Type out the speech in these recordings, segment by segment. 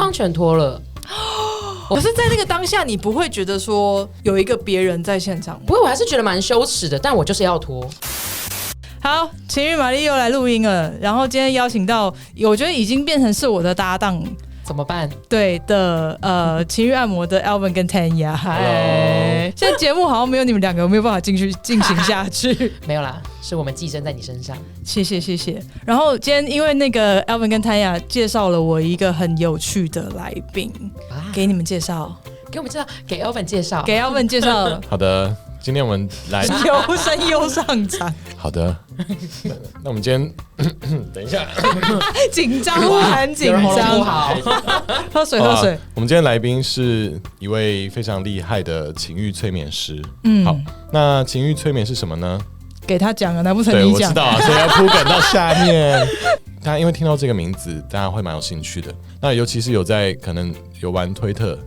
刚全脱了。可是，在那个当下，你不会觉得说有一个别人在现场？不过我还是觉得蛮羞耻的，但我就是要脱。好，情欲玛丽又来录音了，然后今天邀请到，我觉得已经变成是我的搭档。怎么办？对的，情欲按摩的 Alvin 跟 Tanya， 嗨，现在节目好像没有你们两个，我没有办法进行下去。没有啦，是我们寄生在你身上。谢谢。然后今天因为那个 Alvin 跟 Tanya 介绍了我一个很有趣的来宾，给你们介绍，给我们介绍，给 Alvin 介绍，给 Alvin 介绍。好的，今天我们来优声优上场。好的，那我们今天等一下，紧张，很紧张。好，喝水。我们今天来宾是一位非常厉害的情欲催眠师。好，那情欲催眠是什么呢？给他讲啊，难不成对，你讲？我知道啊，所以要铺梗到下面。大家因为听到这个名字，大家会蛮有兴趣的。那尤其是可能有玩推特。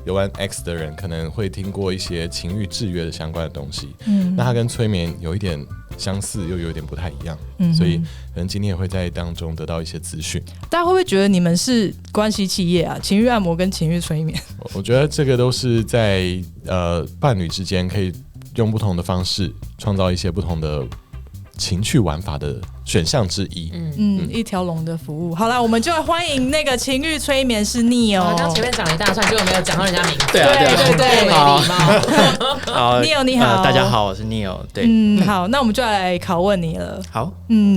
有玩 X 的人可能会听过一些情欲制约的相关的东西，那它跟催眠有一点相似，又有一点不太一样，所以可能今天也会在当中得到一些资讯。大家会不会觉得你们是关系企业啊？情欲按摩跟情欲催眠，我觉得这个都是在伴侣之间可以用不同的方式创造一些不同的情趣玩法的选项之一。一条龙的服务。好啦，我们就来欢迎那个情欲催眠师 Neo。刚前面讲了一大串，结果没有讲到人家名字。对，没礼貌。好 ，Neo 你好，大家好，我是 Neo。对，好，那我们就来拷问你了。好，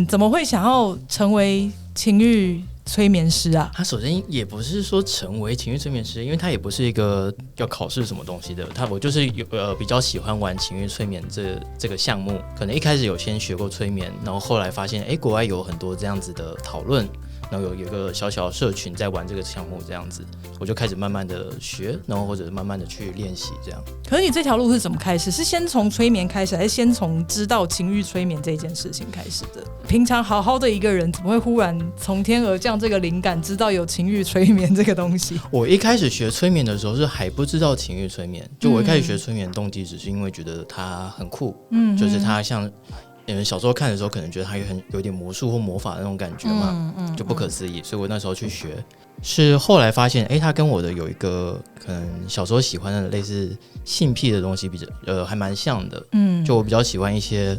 怎么会想要成为情欲催眠师啊？他首先也不是说成为情欲催眠师，因为他也不是一个要考试什么东西的。我就是比较喜欢玩情欲催眠这个项目，可能一开始有先学过催眠，然后后来发现国外有很多这样子的讨论，然后有一个小小的社群在玩这个项目，这样子我就开始慢慢的学，然后或者慢慢的去练习这样。可是你这条路是怎么开始？是先从催眠开始，还是先从知道情欲催眠这件事情开始的？平常好好的一个人，怎么会忽然从天而降这个灵感，知道有情欲催眠这个东西？我一开始学催眠的时候是还不知道情欲催眠，就我一开始学催眠动机只是因为觉得它很酷，就是它像小时候看的时候可能觉得它有点魔术或魔法的那种感觉嘛，就不可思议，所以我那时候去学。是后来发现它跟我的有一个可能小时候喜欢的类似性癖的东西还蛮像的，就我比较喜欢一些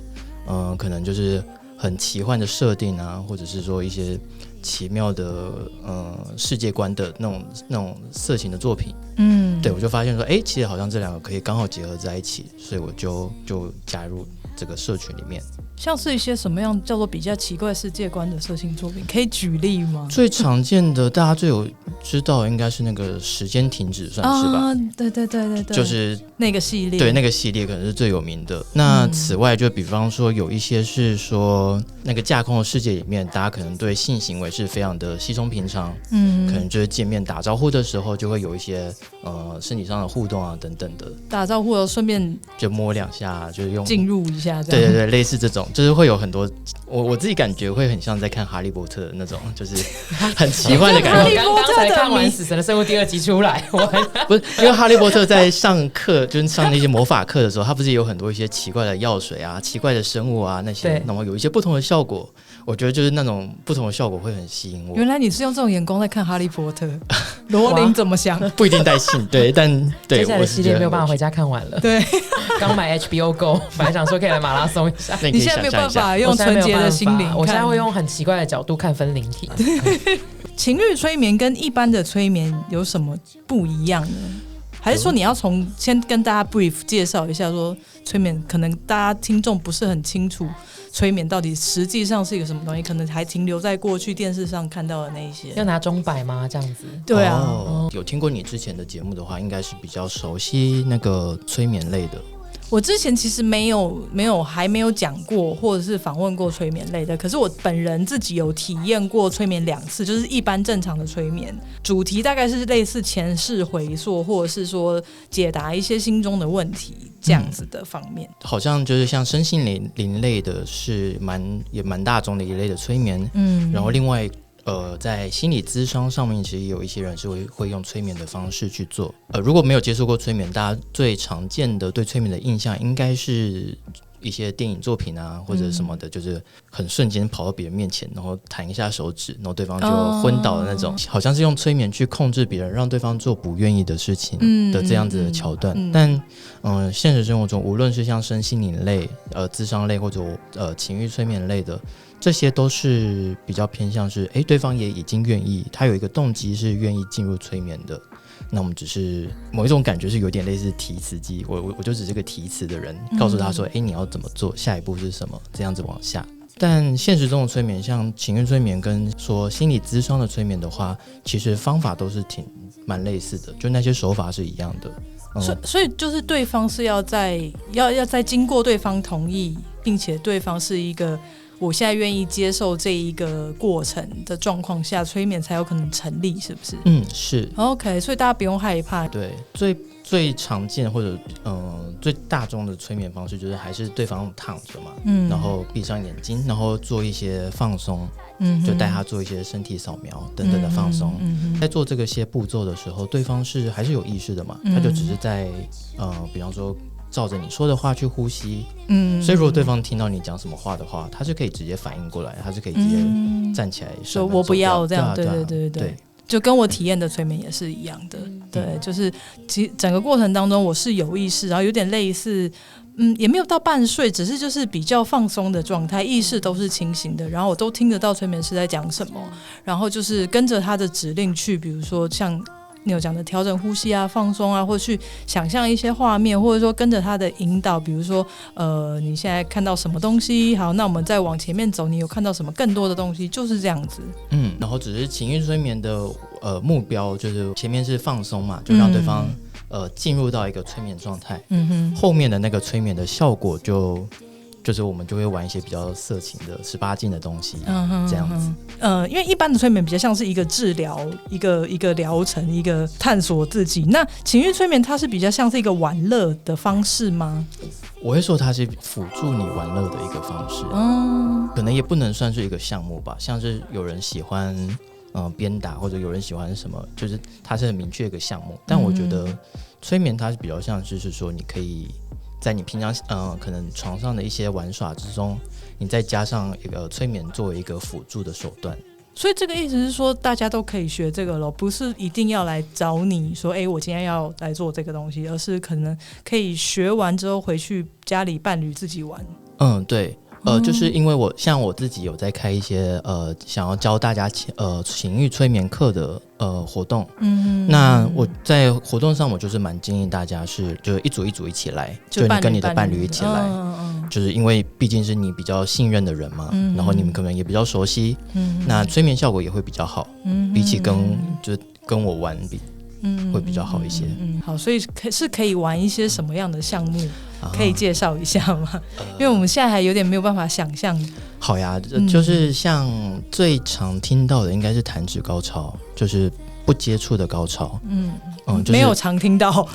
可能就是很奇幻的设定啊，或者是说一些奇妙的世界观的那种色情的作品，对，我就发现说其实好像这两个可以刚好结合在一起，所以我就加入这个社群里面。像是一些什么样叫做比较奇怪世界观的色情作品，可以举例吗？最常见的大家最有知道的应该是那个时间停止，算是吧？对，就是那个系列，对，那个系列可能是最有名的。那此外就比方说有一些是说那个架空的世界里面，大家可能对性行为是非常的稀松平常，可能就是见面打招呼的时候就会有一些身体上的互动啊等等的，打招呼的顺便就摸两下，就是用进入一下这样，对，类似这种，就是会有很多我自己感觉会很像在看哈利波特的那种，就是很奇幻的感觉。我刚刚才看完《死神的生物》第2集出来，不是因为哈利波特在上课，就是上那些魔法课的时候，他不是有很多一些奇怪的药水啊、奇怪的生物啊那些，然后有一些不同的效果。我觉得就是那种不同的效果会很吸引我。原来你是用这种眼光在看哈利波特，罗琳怎么想？不一定带信，对，但对接下来的系列没有办法回家看完了。对，刚买 HBO Go， 本来想说可以来马拉松一下。你现在没有办法用纯洁的心灵看，我现在会用很奇怪的角度看分灵体。情欲催眠跟一般的催眠有什么不一样呢？还是说你要先跟大家 brief 介绍一下，说催眠可能大家听众不是很清楚，催眠到底实际上是一个什么东西，可能还停留在过去电视上看到的那一些。要拿钟摆吗？这样子？对啊，有听过你之前的节目的话，应该是比较熟悉那个催眠类的。我之前其实还没有讲过，或者是访问过催眠类的。可是我本人自己有体验过催眠2次，就是一般正常的催眠，主题大概是类似前世回溯，或者是说解答一些心中的问题这样子的方面。好像就是像身心灵类的是也蛮大众的一类的催眠，然后另外。在心理咨商上面，其实有一些人是会用催眠的方式去做。如果没有接触过催眠，大家最常见的对催眠的印象应该是一些电影作品啊或者什么的，就是很瞬间跑到别人面前，然后弹一下手指，然后对方就昏倒的那种，好像是用催眠去控制别人，让对方做不愿意的事情的这样子的桥段。但现实生活中，无论是像身心灵类、諮商类或者情欲催眠类的，这些都是比较偏向是，对方也已经愿意，他有一个动机是愿意进入催眠的。那我们只是某一种感觉是有点类似提词机，我就只是个提词的人，告诉他说，你要怎么做，下一步是什么，这样子往下。但现实中的催眠，像情欲催眠跟说心理諮商的催眠的话，其实方法都是蛮类似的，就那些手法是一样的。所以就是对方是要在经过对方同意，并且对方是一个我现在愿意接受这一个过程的状况下，催眠才有可能成立，是不是？是。OK， 所以大家不用害怕。对，最常见或者最大众的催眠方式就是还是对方躺着嘛，然后闭上眼睛，然后做一些放松，就带他做一些身体扫描等等的放松。在做这个些步骤的时候，对方还是有意识的嘛，他就只是在比方说照着你说的话去呼吸，所以如果对方听到你讲什么话的话，他是可以直接反应过来，他是可以直接站起来说我不要这样。对，就跟我体验的催眠也是一样的。对，就是其实整个过程当中我是有意识，然后有点类似也没有到半睡，只是就是比较放松的状态，意识都是清醒的，然后我都听得到催眠师在讲什么，然后就是跟着他的指令去，比如说像你有讲的调整呼吸啊、放松啊，或者去想象一些画面，或者说跟着他的引导，比如说你现在看到什么东西，好，那我们再往前面走，你有看到什么更多的东西，就是这样子。然后只是情欲催眠的目标就是前面是放松嘛，就让对方进入到一个催眠状态，后面的那个催眠的效果就是我们就会玩一些比较色情的18禁的东西，这样子。因为一般的催眠比较像是一个治疗，一个疗程，一个探索自己。那情欲催眠它是比较像是一个玩乐的方式吗？我会说它是辅助你玩乐的一个方式，可能也不能算是一个项目吧。像是有人喜欢鞭打，或者有人喜欢什么，就是它是很明确一个项目。但我觉得催眠它是比较像是说你可以在你平常可能床上的一些玩耍之中，你再加上一个催眠作为一个辅助的手段。所以这个意思是说大家都可以学这个咯，不是一定要来找你说我今天要来做这个东西，而是可能可以学完之后回去家里伴侣自己玩。对，就是因为我自己有在开一些想要教大家情欲催眠课的活动，那我在活动上我就是蛮建议大家就是一组一组一起来，就你跟你的伴侣一起来，就是因为毕竟是你比较信任的人嘛，然后你们可能也比较熟悉，那催眠效果也会比较好，比起跟我玩会比较好一些。好，所以是可以玩一些什么样的项目？可以介绍一下吗？因为我们现在还有点没有办法想象。好呀，就是像最常听到的应该是弹指高潮，就是不接触的高潮。就是没有常听到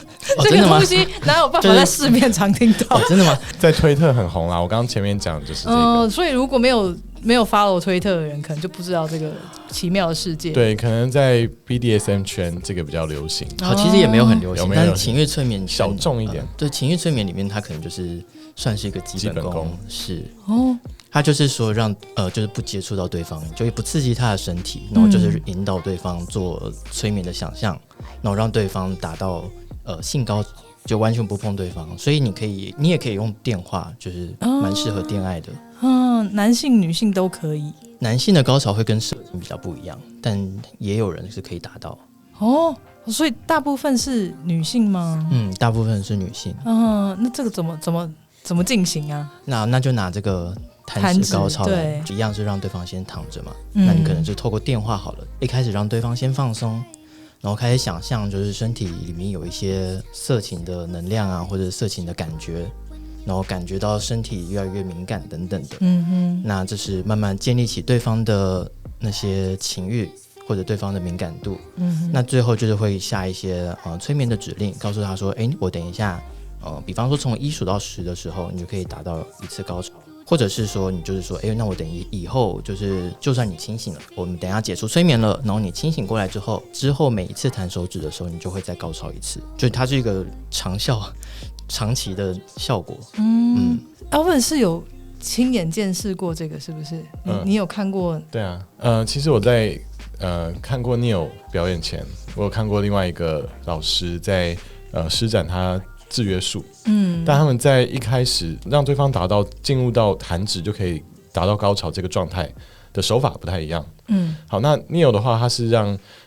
这个东西，哪有办法在市面常听到？真的吗？在推特很红啦，我刚刚前面讲就是这个。所以如果没有 follow 推特的人，可能就不知道这个奇妙的世界。对，可能在 BDSM 圈这个比比较流行，其实也没有很流行，但是情欲催眠小众一点。对，情欲催眠里面它可能就是算是一个基本功，是它就是说让就是不接触到对方，就不刺激他的身体，然后就是引导对方做催眠的想象，然后让对方达到性高，就完全不碰对方。所以你也可以用电话，就是蛮适合恋爱的。男性女性都可以。男性的高潮会跟射精比较不一样，但也有人是可以达到。所以大部分是女性吗？大部分是女性。那这个怎么进行啊？那就拿这个弹指高潮来，一样是让对方先躺着嘛。那你可能就透过电话好了，一开始让对方先放松，然后开始想象就是身体里面有一些色情的能量啊，或者色情的感觉，然后感觉到身体越来越敏感等等的。那这是慢慢建立起对方的那些情欲或者对方的敏感度。那最后就是会下一些催眠的指令，告诉他说我等一下比方说从1数到10的时候，你就可以达到一次高潮。或者是说你就是说那我等以后就是就算你清醒了，我们等一下解除催眠了，然后你清醒过来之后每一次弹手指的时候，你就会再高潮一次，就它是一个长效长期的效果。Alvin 是有亲眼见识过这个是不是？你有看过？对啊，其实我在看过 Neil 表演前，我有看过另外一个老师在施展他制约术，但他们在一开始让对方进入到弹指就可以达到高潮这个状态的手法不太一样。好，那 Neil 的话，他是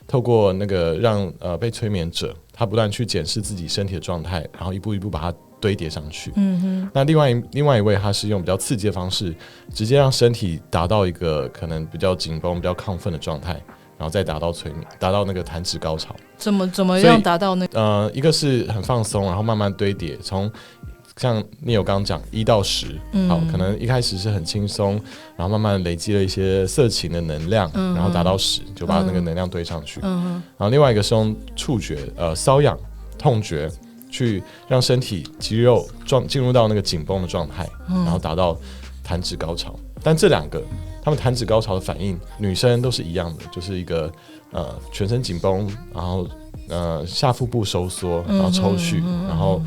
透过那个让被催眠者他不断去检视自己身体的状态，然后一步一步把它堆叠上去。那另外一位他是用比较刺激的方式，直接让身体达到一个可能比较紧绷、比较亢奋的状态，然后再达到催眠，达到那个弹指高潮。怎么样达到那个？一个是很放松，然后慢慢堆叠，从像Neil刚刚讲1到10，好，可能一开始是很轻松，然后慢慢累积了一些色情的能量，然后达到10，就把那个能量堆上去。然后另外一个是用触觉，瘙痒、痛觉，去让身体肌肉进入到那个紧绷的状态，然后达到弹指高潮。但这两个他们弹指高潮的反应，女生都是一样的，就是一个全身紧绷，然后下腹部收缩，然后抽搐，然后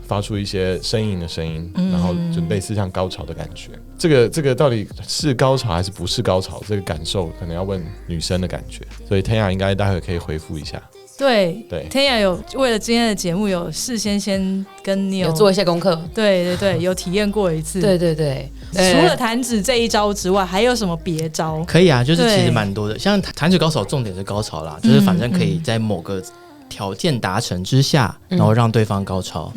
发出一些呻吟的声音，然后就类似像高潮的感觉。这个到底是高潮还是不是高潮？这个感受可能要问女生的感觉，所以 Tanya 应该待会可以回复一下。对 Tanya 有为了今天的节目有事先跟 Neil 有做一些功课，对，有体验过一次。对，除了弹指这一招之外，还有什么别招？可以啊，就是其实蛮多的，像弹指高潮重点是高潮啦，就是反正可以在某个条件达成之下，然后让对方高潮。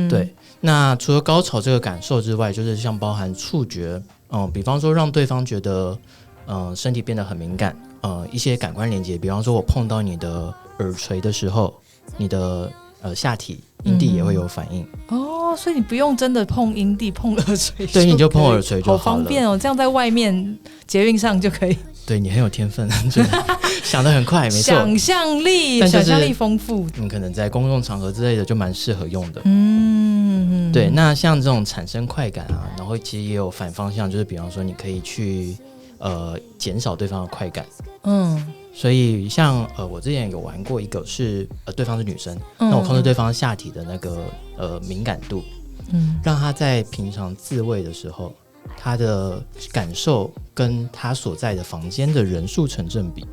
对。那除了高潮这个感受之外，就是像包含触觉，比方说让对方觉得身体变得很敏感，一些感官连接，比方说我碰到你的耳垂的时候，你的下体阴蒂也会有反应。所以你不用真的碰阴蒂，碰耳垂，对，你就碰耳垂就好了，好方便哦，这样在外面捷运上就可以。对，你很有天分，想得很快，没错，想象力丰富。可能在公共场合之类的就蛮适合用的。对，那像这种产生快感啊，然后其实也有反方向，就是比方说你可以去减少对方的快感。所以像我之前有玩过一个是对方是女生，那我控制对方下体的那个敏感度，让她在平常自慰的时候，她的感受跟她所在的房间的人数成正比。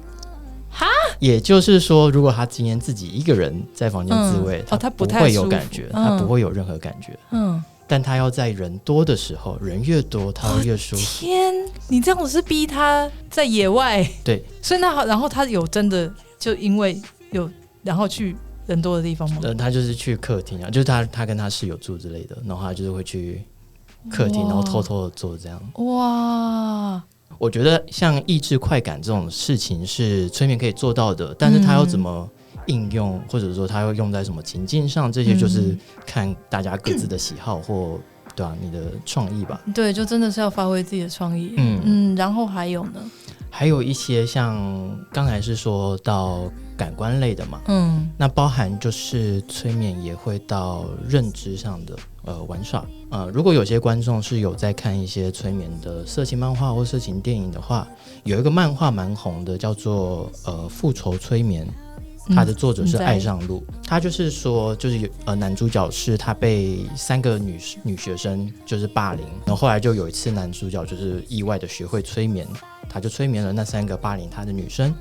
也就是说，如果她今天自己一个人在房间自慰，她不会有感觉，她不会有任何感觉。但她要在人多的时候，人越多她会越舒服。天，你这样子是逼她在野外？对，所以然后她有真的就因为有然后去人多的地方吗？她就是去客厅啊，就是她跟她室友住之类的，然后她就是会去客厅，然后偷偷的做这样。哇！我觉得像抑制快感这种事情是催眠可以做到的，但是它要怎么应用，或者说它要用在什么情境上，这些就是看大家各自的喜好或对啊你的创意吧。对，就真的是要发挥自己的创意。然后还有呢？还有一些像刚才是说到感官类的嘛，那包含就是催眠也会到认知上的玩耍。如果有些观众是有在看一些催眠的色情漫画或色情电影的话，有一个漫画蛮红的，叫做复仇催眠。他的作者是爱上路，他就是说，就是男主角是他被3个女学生就是霸凌，然后后来就有一次男主角就是意外的学会催眠，他就催眠了那3个霸凌他的女生。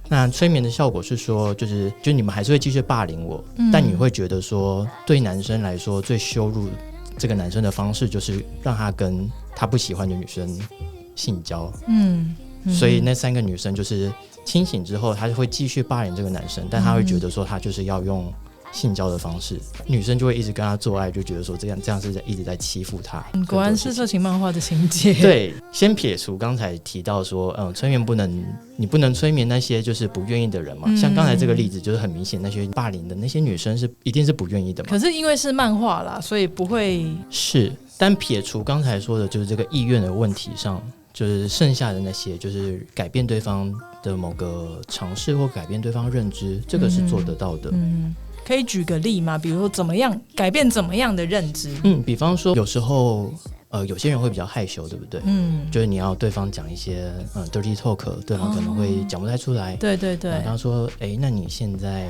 那催眠的效果是说，就你们还是会继续霸凌我，但你会觉得说，对男生来说最羞辱这个男生的方式就是让他跟他不喜欢的女生性交。所以那3个女生就是清醒之后，她会继续霸凌这个男生，但她会觉得说他就是要用性交的方式，女生就会一直跟他做爱，就觉得说这样是一直在欺负他。果然是色情漫画的情节。对，先撇除刚才提到说，催眠你不能催眠那些就是不愿意的人嘛。像刚才这个例子就是很明显，那些霸凌的那些女生是一定是不愿意的嘛。可是因为是漫画啦，所以不会是。但撇除刚才说的就是这个意愿的问题上，就是剩下的那些就是改变对方的某个尝试或改变对方认知，这个是做得到的。可以举个例吗？比如说怎么样改变怎么样的认知？比方说有时候有些人会比较害羞，对不对？就是你要对方讲一些dirty talk， 对方可能会讲不太出来。对对对。他说，那你现在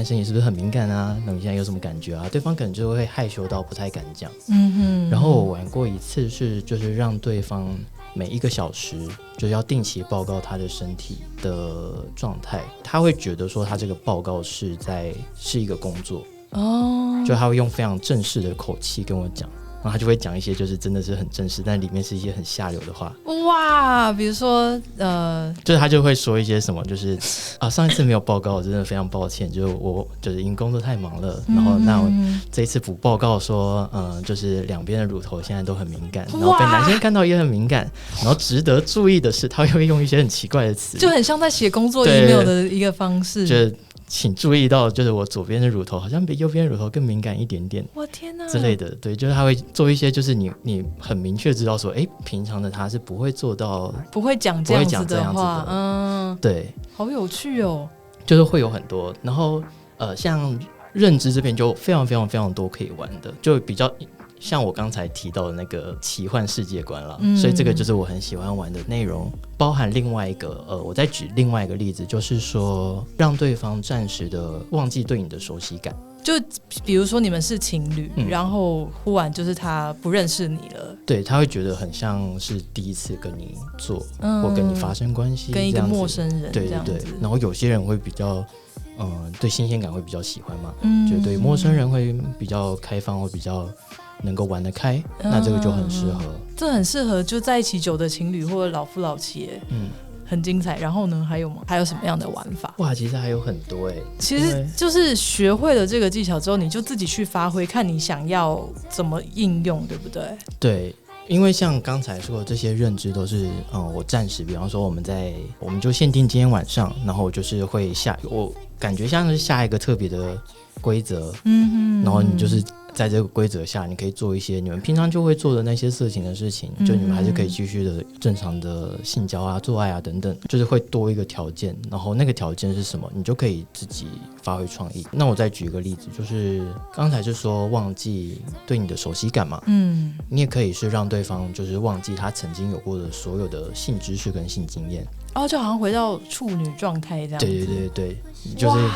身体是不是很敏感啊？那你现在有什么感觉啊？对方可能就会害羞到不太敢讲。然后我玩过一次就是让对方每1个小时就是要定期报告他的身体的状态，他会觉得说他这个报告是一个工作就他会用非常正式的口气跟我讲。然后他就会讲一些就是真的是很正式，但里面是一些很下流的话。哇，比如说就是他就会说一些什么，就是上一次没有报告，我真的非常抱歉，就是我就是因工作太忙了，然后那我这一次补报告说，就是两边的乳头现在都很敏感，然后被男生看到也很敏感，然后值得注意的是，他会用一些很奇怪的词，就很像在写工作 email 的一个方式。就是请注意到，就是我左边的乳头好像比右边的乳头更敏感一点点，我天哪之类的。对，就是他会做一些，就是你很明确知道说，平常的他是不会做到，不会讲这样子的话，对，好有趣哦。就是会有很多，然后像认知这边就非常非常非常多可以玩的，就比较。像我刚才提到的那个奇幻世界观啦，所以这个就是我很喜欢玩的内容。包含另外一个我再举另外一个例子，就是说让对方暂时的忘记对你的熟悉感。就比如说你们是情侣，然后忽然就是他不认识你了，对，他会觉得很像是第一次跟你做，或跟你发生关系，跟一个陌生人这样子。对。然后有些人会比较对新鲜感会比较喜欢嘛，就对陌生人会比较开放，会比较能够玩得开，那这个就很适合。这很适合就在一起久的情侣或者老夫老妻，很精彩。然后呢，还有吗？还有什么样的玩法？哇，其实还有很多其实就是学会了这个技巧之后，你就自己去发挥，看你想要怎么应用，对不对？对。因为像刚才说的这些认知都是我暂时，比方说我们就限定今天晚上，然后就是会我感觉像是下一个特别的规则，然后你就是在这个规则下，你可以做一些你们平常就会做的那些色情的事情，就你们还是可以继续的正常的性交啊、做爱啊等等，就是会多一个条件，然后那个条件是什么，你就可以自己发挥创意。那我再举一个例子，就是刚才是说忘记对你的熟悉感嘛，你也可以是让对方就是忘记他曾经有过的所有的性知识跟性经验。就好像回到处女状态这样子。对，就是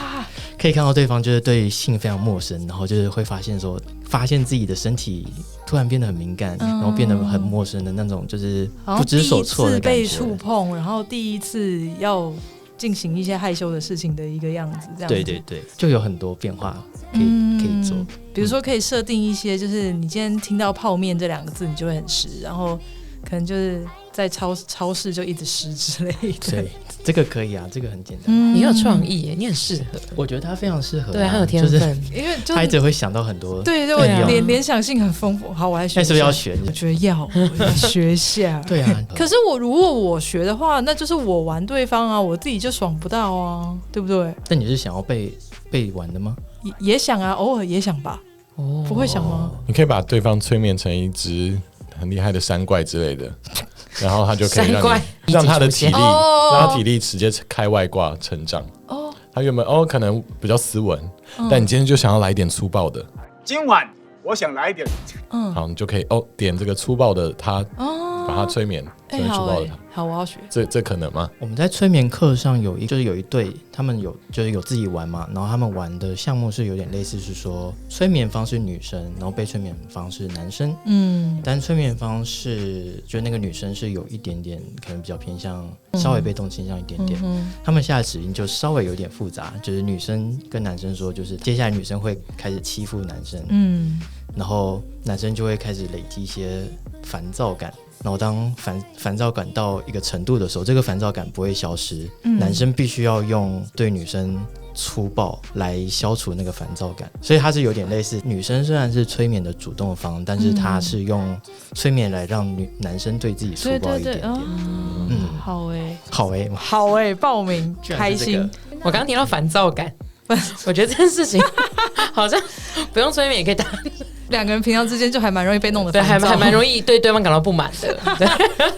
可以看到对方就是对性非常陌生，然后就是会发现自己的身体突然变得很敏感，然后变得很陌生的那种，就是不知所措的感觉。第一次被触碰，然后第一次要进行一些害羞的事情的一个样子，这样子。对，就有很多变化可以做。比如说可以设定一些，就是你今天听到泡面这2个字，你就会很湿，然后可能就是在超市就一直湿之类的。对，这个可以啊，这个很简单。你有创意耶，你很适合。我觉得他非常适合，对，他有天分，因为他一直会想到很多。对，我联想性很丰富。好，我来学。那是不是要学？我觉得要学一下。对啊。可是如果我学的话，那就是我玩对方啊，我自己就爽不到啊，对不对？那你是想要被玩的吗？也想啊，偶尔也想吧。不会想吗？你可以把对方催眠成一只很厉害的山怪之类的，然后他就可以让他的体力，让他体力直接开外挂成长。他原本可能比较斯文，但你今天就想要来一点粗暴的。今晚我想来一点。好，你就可以点这个粗暴的他，把他催眠，粗暴的他。好，我要学。这可能吗？我们在催眠课上有一对，他们就是有自己玩嘛，然后他们玩的项目是有点类似，是说催眠方是女生，然后被催眠方是男生。但催眠方是就那个女生是有一点点可能比较偏向稍微被动倾向一点点。他们下的指令就稍微有点复杂，就是女生跟男生说，就是接下来女生会开始欺负男生。然后男生就会开始累积一些烦躁感，然后当烦躁感到一个程度的时候，这个烦躁感不会消失，男生必须要用对女生粗暴来消除那个烦躁感，所以它是有点类似，女生虽然是催眠的主动方，但是她是用催眠来让男生对自己粗暴一点点。好欸，报名开心。我刚刚提到烦躁感，我觉得这件事情好像不用催眠也可以打。2个人平常之间就还蛮容易被弄得对，还蛮容易对对方感到不满的。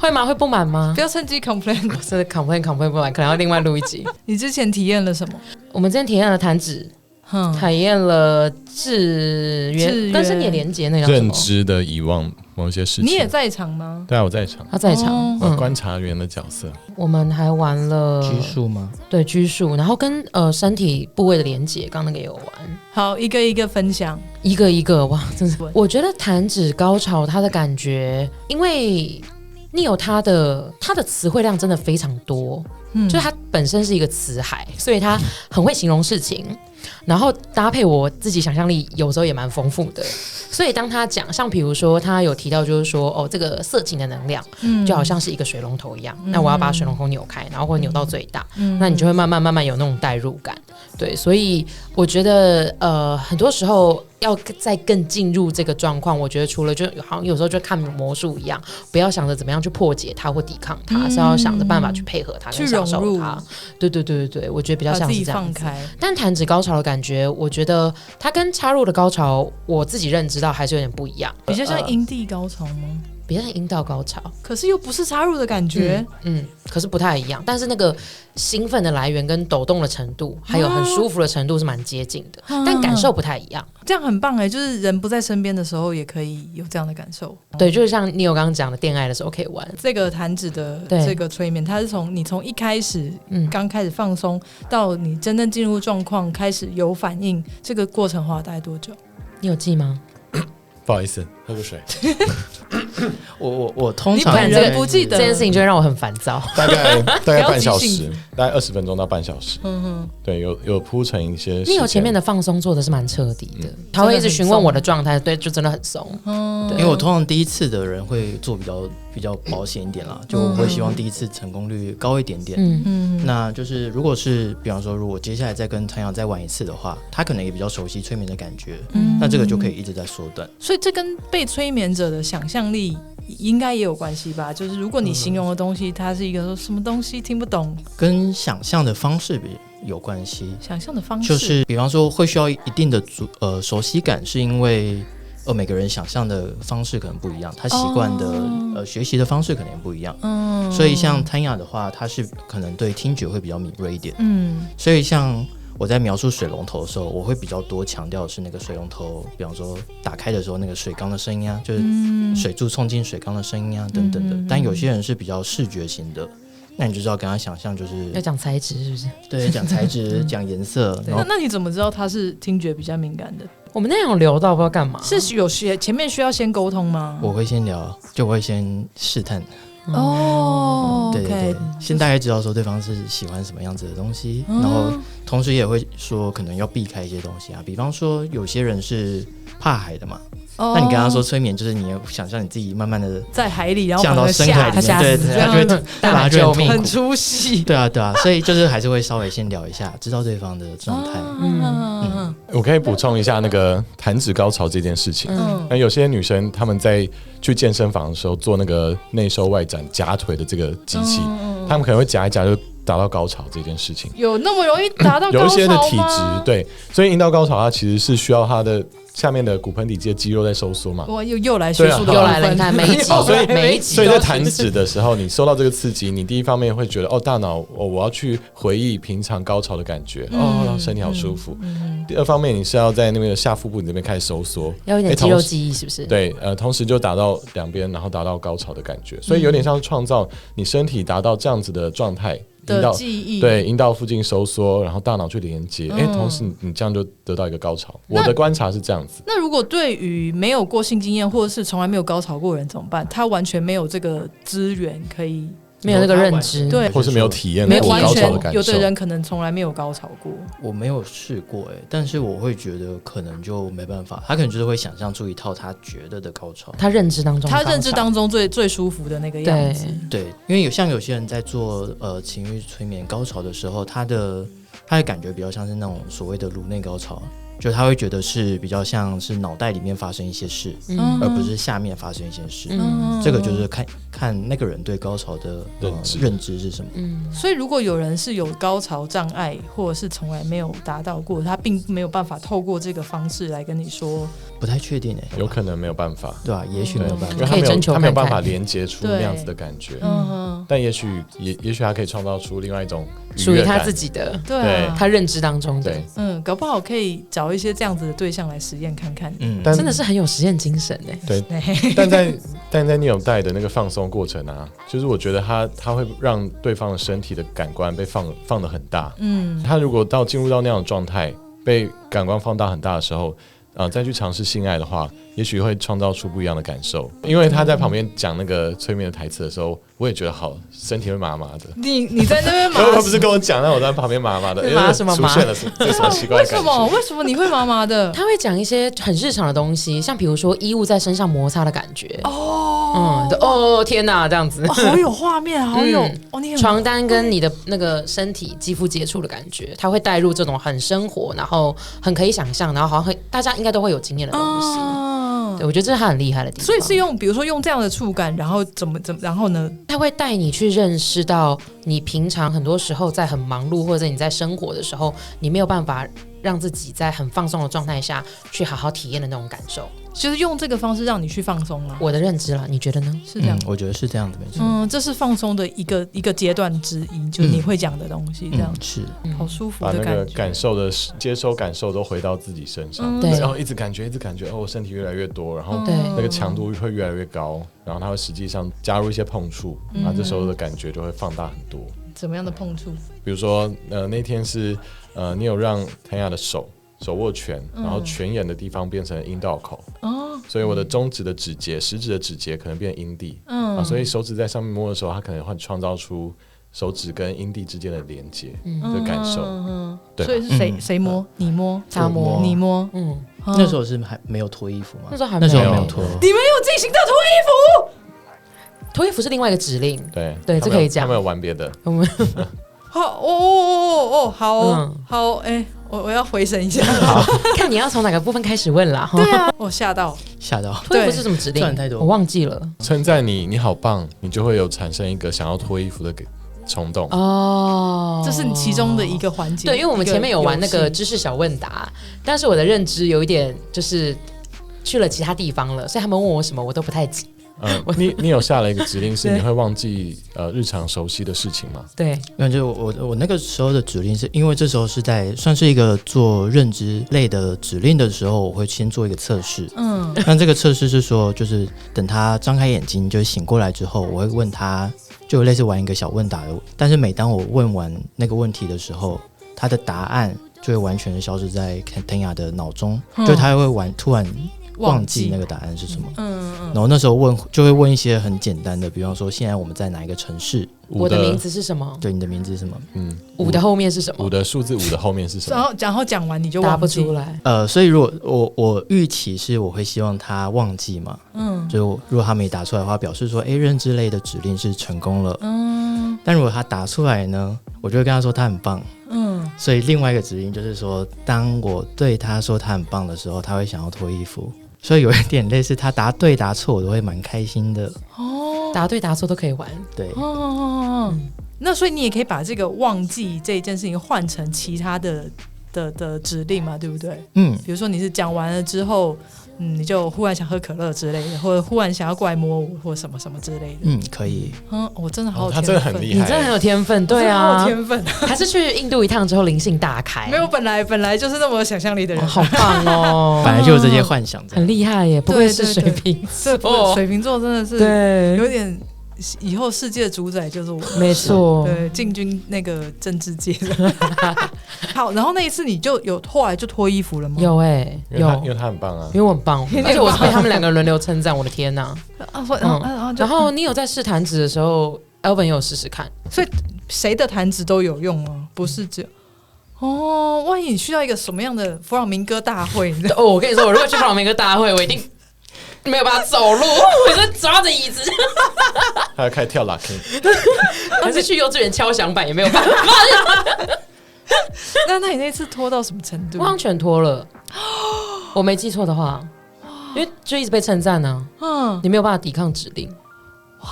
会吗？会不满吗？不要趁机 complain， 是 complain 不满，可能要另外录一集。你之前体验了什么？我们之前体验了弹指，体验了制约跟身体连结那个认知的遗忘某一些事情。你也在场吗？对啊，我在场，他在场，观察员的角色。我们还玩了拘束吗？对，拘束，然后跟身体部位的连结，刚刚那个也有玩。好，一个一个分享，一个一个哇，真是！我觉得弹指高潮，它的感觉，因为Neo他的词汇量真的非常多，就它本身是一个词海，所以它很会形容事情，然后搭配我自己想象力有时候也蛮丰富的，所以当他讲，像比如说他有提到就是说哦，这个色情的能量，就好像是一个水龙头一样，那我要把水龙头扭开，然后或扭到最大，那你就会慢慢有那种代入感，对，所以我觉得很多时候要再更进入这个状况，我觉得除了就好像有时候就看魔术一样，不要想着怎么样去破解它或抵抗它，是要想着办法去配合它，去融入它。对，我觉得比较像是这样子。把自己放开。但弹指高潮的感觉，我觉得它跟插入的高潮，我自己认知到还是有点不一样，比较像阴蒂高潮吗？比较像阴道高潮，可是又不是插入的感觉，可是不太一样。但是那个兴奋的来源跟抖动的程度，还有很舒服的程度是蛮接近的，但感受不太一样。这样很棒哎，就是人不在身边的时候也可以有这样的感受。对，就是像你有刚刚讲的，恋爱的时候可以玩这个弹指的这个催眠，它是你从一开始刚开始放松到你真正进入状况开始有反应，这个过程花大概多久？你有记吗？不好意思，喝个水。我通常你本人不记得这件事情，就会让我很烦躁。大概半小时不要急性，大概20分钟到半小时。对，有铺成一些。你有前面的放松做的是蛮彻底的，他会一直询问我的状态，对，就真的很松。因为我通常第一次的人会做比较保险一点啦，就我会希望第一次成功率高一点点。那就是如果是比方说，如果接下来再跟谭阳再玩一次的话，他可能也比较熟悉催眠的感觉，那这个就可以一直在缩短。所以这跟被催眠者的想象力应该也有关系吧？就是如果你形容的东西，它是一个说什么东西听不懂，跟想象的方式有关系。想象的方式就是比方说会需要一定的熟悉感，是因为每个人想象的方式可能不一样，他习惯的学习的方式可能也不一样。所以像谭雅的话，他是可能对听觉会比较敏锐一点。所以像我在描述水龙头的时候，我会比较多强调的是那个水龙头，比方说打开的时候那个水缸的声音啊，就是水柱冲进水缸的声音啊等等的。但有些人是比较视觉型的，那你就知道跟他想象就是要讲材质是不是？对，讲材质讲颜色。那你怎么知道他是听觉比较敏感的？我们那样留到不知道干嘛，是有前面需要先沟通吗？我会先聊，就我会先试探。对对对，先大概知道说对方是喜欢什么样子的东西，然后同时也会说可能要避开一些东西啊，比方说有些人是怕海的嘛，那你跟他说催眠就是你要想象你自己慢慢的在海里，然后降到深海里面，对，他就会大救命，很出戏。对啊，所以就是还是会稍微先聊一下，知道对方的状态。我可以补充一下那个弹指高潮这件事情。那有些女生她们在去健身房的时候做那个内收外展夹腿的这个机器，她们可能会夹一夹就达到高潮这件事情。有那么容易达到高潮吗？有一些的体质，对，所以阴道高潮它其实是需要它的下面的骨盆底肌的肌肉在收缩嘛。我又来学术的，又来了，你看每一集，每一集，所以在弹指的时候，你受到这个刺激，你第一方面会觉得大脑我要去回忆平常高潮的感觉，身体好舒服。第二方面，你是要在那边的下腹部你这边开始收缩，要有点肌肉记忆，是不是？对，同时就达到两边，然后达到高潮的感觉，所以有点像创造你身体达到这样子的状态。的记忆，对，阴道附近收缩，然后大脑去连接，同时你这样就得到一个高潮。我的观察是这样子。那如果对于没有过性经验或者是从来没有高潮过的人怎么办？他完全没有这个资源可以。没有那个认知，对，或是没有体验过高潮的感受。有的人可能从来没有高潮过。我没有试过但是我会觉得可能就没办法，他可能就是会想象出一套他觉得的高潮，他认知当中最舒服的那个样子。对，因为有些人在做情欲催眠高潮的时候，他的感觉比较像是那种所谓的颅内高潮。就他会觉得是比较像是脑袋里面发生一些事，而不是下面发生一些事。这个就是看那个人对高潮的认知是什么。所以如果有人是有高潮障碍，或者是从来没有达到过，他并没有办法透过这个方式来跟你说。不太确定有可能没有办法，对啊，也许没有办法，因为他没有办法连接出那样子的感觉。但也许他可以创造出另外一种属于他自己的，对他认知当中的。搞不好可以找找一些这样子的对象来实验看看。但真的是很有实验精神哎。对，但在Neil带的那个放松过程啊，就是我觉得他会让对方的身体的感官被放得很大。他如果进入到那样的状态，被感官放大很大的时候，再去尝试性爱的话，也许会创造出不一样的感受。因为他在旁边讲那个催眠的台词的时候，我也觉得好，身体会麻麻的。你在那边麻，他不是跟我讲，但我在旁边麻麻的，麻什么麻？出现了这什么奇怪的感觉？为什么你会麻麻的？他会讲一些很日常的东西，像比如说衣物在身上摩擦的感觉。天哪，这样子，好有画面，好有床单跟你的那个身体肌肤接触的感觉，他会带入这种很生活，然后很可以想象，然后好像大家应该都会有经验的东西。对，我觉得这是他很厉害的地方。所以是比如说用这样的触感，然后然后呢？他会带你去认识到你平常很多时候在很忙碌，或者你在生活的时候，你没有办法让自己在很放松的状态下去好好体验的那种感受。就是用这个方式让你去放松了。我的认知了，你觉得呢？是这样，我觉得是这样的，没错。这是放松的一个阶段之一，就是你会讲的东西，这样是好舒服的感觉。把那个感受的接收感受都回到自己身上，然后一直感觉，我身体越来越多，然后那个强度会越来越高，然后它会实际上加入一些碰触，那这时候的感觉就会放大很多。怎么样的碰触？比如说那天是你有让谭雅的手握拳，然后拳眼的地方变成阴道口，所以我的中指的指节、食指的指节可能变阴蒂，所以手指在上面摸的时候，它可能会创造出手指跟阴蒂之间的连接的感受。对，所以是谁摸？你摸？他摸？你摸？那时候是还没有脱衣服吗？那时候没有脱。你们有进行到脱衣服？脱衣服是另外一个指令。对，这可以讲。他们有玩别的。好，我要回神一下，看你要从哪个部分开始问啦。对啊，我吓到。脱衣服是什么指令？我忘记了。称赞你好棒，你就会有产生一个想要脱衣服的冲动。这是其中的一个环节。对，因为我们前面有玩那个知识小问答，但是我的认知有一点就是去了其他地方了，所以他们问我什么我都不太记。你有下了一个指令是你会忘记日常熟悉的事情吗？对，那就我那个时候的指令是因为这时候是在算是一个做认知类的指令的时候，我会先做一个测试。那这个测试是说，就是等他张开眼睛就醒过来之后，我会问他，就类似玩一个小问答的，但是每当我问完那个问题的时候，他的答案就会完全的消失在腾雅的脑中，就他会突然忘记那个答案是什么。然后那时候就会问一些很简单的，比方说现在我们在哪一个城市？我的名字是什么？对，你的名字是什么？5的后面是什么？5的数字5的后面是什么？然后讲完你就答不出来。所以如果我预期是我会希望他忘记嘛，就如果他没答出来的话，表示说认知类的指令是成功了。但如果他答出来呢，我就会跟他说他很棒。所以另外一个指令就是说，当我对他说他很棒的时候，他会想要脱衣服。所以有一点类似，他答对答错我都会蛮开心的。答对答错都可以玩。对。那所以你也可以把这个忘记这一件事情换成其他的指令嘛，对不对？比如说你是讲完了之后，你就忽然想喝可乐之类的，或者忽然想要过来摸我，或什么什么之类的。可以。我真的好有他天分，真的很厉害，你真的很有天分。对啊，好有天分。还是去印度一趟之后灵性大开？没有，本来就是那么有想象力的人。好棒哦！本来就有这些幻想，很厉害耶！不愧是水瓶座，水瓶座真的是对，有点。以后世界的主宰就是我，没错，对，进军那个政治界。好，然后那一次你就后来就脱衣服了吗？有因为他很棒啊，因为我很棒，而且我被他们两个轮流称赞，我的天哪！然后你有在试弹指的时候 ，Alvin 也有试试看，所以谁的弹指都有用吗？不是只有万一你去到一个什么样的弗朗明哥大会？我跟你说，我如果去弗朗明哥大会，我一定没有办法走路，我就抓着椅子。他要开始跳 locking， 还是去幼稚园敲响板也没有办法。那你那次拖到什么程度？我好像全拖了，我没记错的话，因为就一直被称赞呢。你没有办法抵抗指令。哇，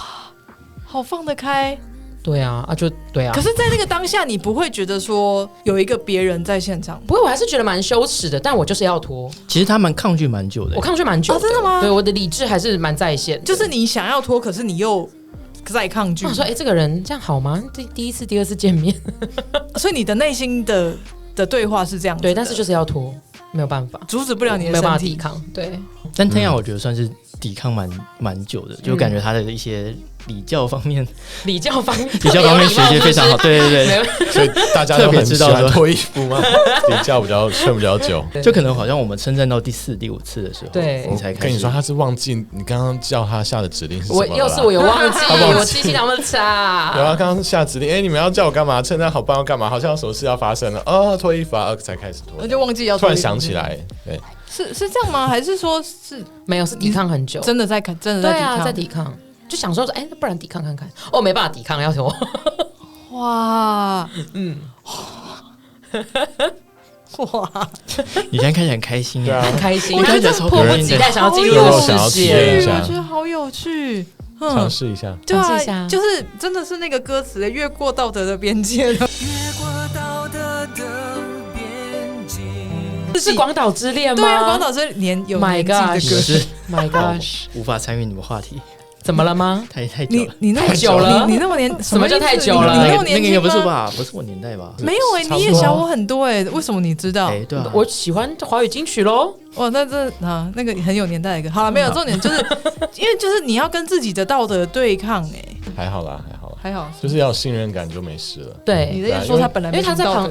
好放得开。对啊，就对啊。可是，在那个当下，你不会觉得说有一个别人在现场？不会，我还是觉得蛮羞耻的，但我就是要脱。其实他们抗拒蛮久的，我抗拒蛮久的。真的吗？对，我的理智还是蛮在线的。就是你想要脱，可是你又在抗拒。我说，这个人这样好吗？第一次、第二次见面，所以你的内心的对话是这样子的。对，但是就是要脱。没有办法，阻止不了你的没有办法身体。抵抗。对，但天涯我觉得算是抵抗蛮久的，就感觉他的一些礼教方面，礼教方面学习非常好，对对对，所以大家都很喜欢脱衣服吗？礼教撑比较久，就可能好像我们称赞到第4、第5次的时候，对你才开始跟你说他是忘记你刚刚叫他下的指令是什么了啦。要是我有忘记，忘记我记性那么差。有啊，刚刚下指令，你们要叫我干嘛？趁他好棒要干嘛？好像有什么事要发生了脱衣服啊，才开始脱。我就忘记要突然想起来，对，是这样吗？还是说是没有，是抵抗很久，真的在看，真的在对啊，抵抗，在抵抗，就想说，那不然抵抗看看。没办法抵抗，要什么？哇，哇，你现在看起来很开心，对啊，很开心，我看起来超迫不及待想要进入这个世界。我觉得好有趣。尝试一下，对尝试一下啊，就是真的是那个歌词越过道德的边界了，这是广岛之恋吗？对啊，广岛是年有年纪的歌，My My gosh，无法参与你们话题，怎么了吗？太久了，你那么太久了你那么年什么叫太久了你那么年轻那个也不是吗？吧？不是我年代吧？没有你也小我很多为什么你知道？对啊，我喜欢华语金曲咯。哇，那那个很有年代的歌。好了，没有重点，就是因为就是你要跟自己的道德对抗，还好啦，还好，就是要有信任感就没事了。对，你的意思说他本来因为他在旁，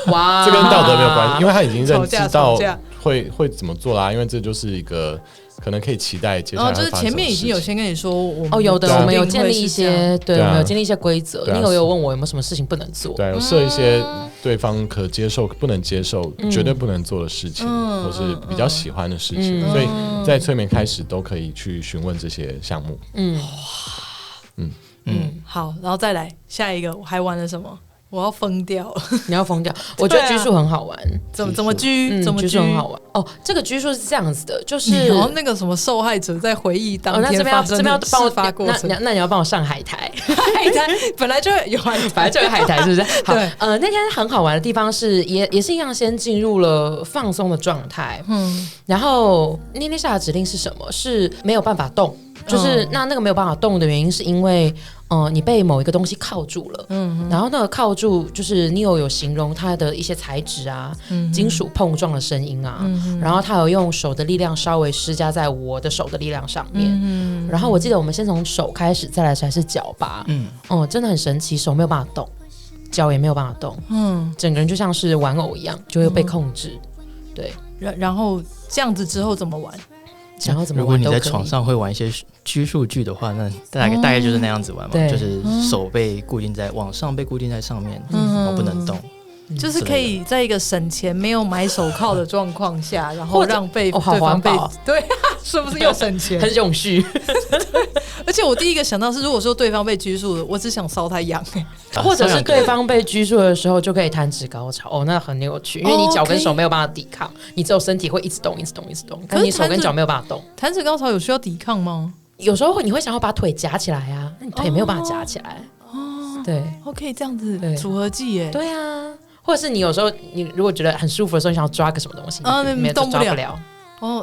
哇，这跟道德没有关系，因为他已经认知到吵架会怎么做啦，因为这就是一个可能可以期待接下来就是前面已经有先跟你说，有的我们有建立一些，对，我们有建立一些规则。你有问我有没有什么事情不能做？对，有设一些对方可接受、不能接受、绝对不能做的事情，或是比较喜欢的事情，所以在催眠开始都可以去询问这些项目。好，然后再来下一个，我还玩了什么？我要疯掉！你要疯掉！我觉得拘束很好玩，怎么拘？怎么拘束很好玩哦。这个拘束是这样子的，就是然后那个什么受害者在回忆当天发生的事发过程。那你要帮我上海苔，海苔本来就有海苔，本来就有海苔，是不是？好，对，那天很好玩的地方是，也是一样，先进入了放松的状态，然后那天下的指令是什么？是没有办法动。就是那个没有办法动的原因，是因为你被某一个东西铐住了，然后那个铐住就是你有形容它的一些材质啊，金属碰撞的声音啊，然后他有用手的力量稍微施加在我的手的力量上面，然后我记得我们先从手开始，再来才是脚吧，真的很神奇，手没有办法动，脚也没有办法动，整个人就像是玩偶一样，就会被控制，对，然后这样子之后怎么玩？想要怎么如果你在床上会玩一些拘束剧的话，那大概就是那样子玩嘛，就是手被固定在往上，被固定在上面，然后不能动。就是可以在一个省钱没有买手铐的状况下，然后让对方被对，是不是又省钱？很永续。而且我第一个想到是，如果说对方被拘束了，我只想搔他痒或者是对方被拘束的时候就可以弹指高潮那很有趣，因为你脚跟手没有办法抵抗，你只有身体会一直动，一直动，一直动，可是你手跟脚没有办法动。弹指高潮有需要抵抗吗？有时候你会想要把腿夹起来啊，那你腿没有办法夹起来。对，可以这样子组合技耶。对啊。或者是你有时候你如果觉得很舒服的时候，你想要抓个什么东西，你动不了。